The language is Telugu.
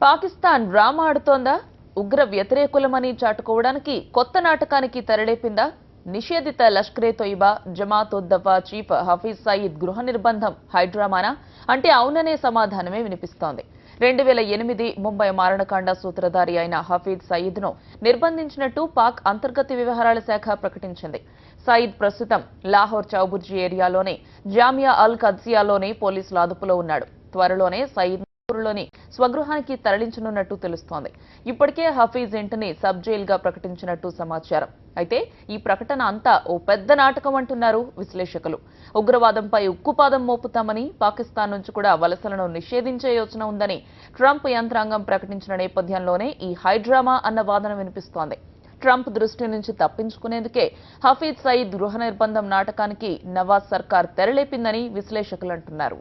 పాకిస్తాన్ డ్రామా ఆడుతోందా? ఉగ్ర వ్యతిరేకులమని చాటుకోవడానికి కొత్త నాటకానికి తెరలేపిందా? నిషేధిత లష్కరే తోయిబా జమాత్ ఉద్ దవా చీఫ్ హఫీజ్ సయీద్ గృహ నిర్బంధం హైడ్రామానా అంటే అవుననే సమాధానమే వినిపిస్తోంది. 2008 ముంబై మారణకాండ సూత్రధారి అయిన హఫీజ్ సయీద్ను నిర్బంధించినట్టు పాక్ అంతర్గత వ్యవహారాల శాఖ ప్రకటించింది. సయీద్ ప్రస్తుతం లాహోర్ చౌబుర్జీ ఏరియాలోని జామియా అల్ కద్సియాలోని పోలీసుల అదుపులో ఉన్నాడు. త్వరలోనే సయీద్ లోని స్వగృహానికి తరలించనున్నట్టు తెలుస్తోంది. ఇప్పటికే హఫీజ్ ఇంటిని సబ్ జైల్ గా ప్రకటించినట్టు సమాచారం. అయితే ఈ ప్రకటన అంతా ఓ పెద్ద నాటకం అంటున్నారు విశ్లేషకులు. ఉగ్రవాదంపై ఉక్కుపాదం మోపుతామని, పాకిస్తాన్ నుంచి కూడా వలసలను నిషేధించే యోచన ఉందని ట్రంప్ యంత్రాంగం ప్రకటించిన నేపథ్యంలోనే ఈ హైడ్రామా అన్న వాదన వినిపిస్తోంది. ట్రంప్ దృష్టి నుంచి తప్పించుకునేందుకే హఫీజ్ సయీద్ గృహ నిర్బంధం నాటకానికి నవాజ్ సర్కార్ తెరలేపిందని విశ్లేషకులు అంటున్నారు.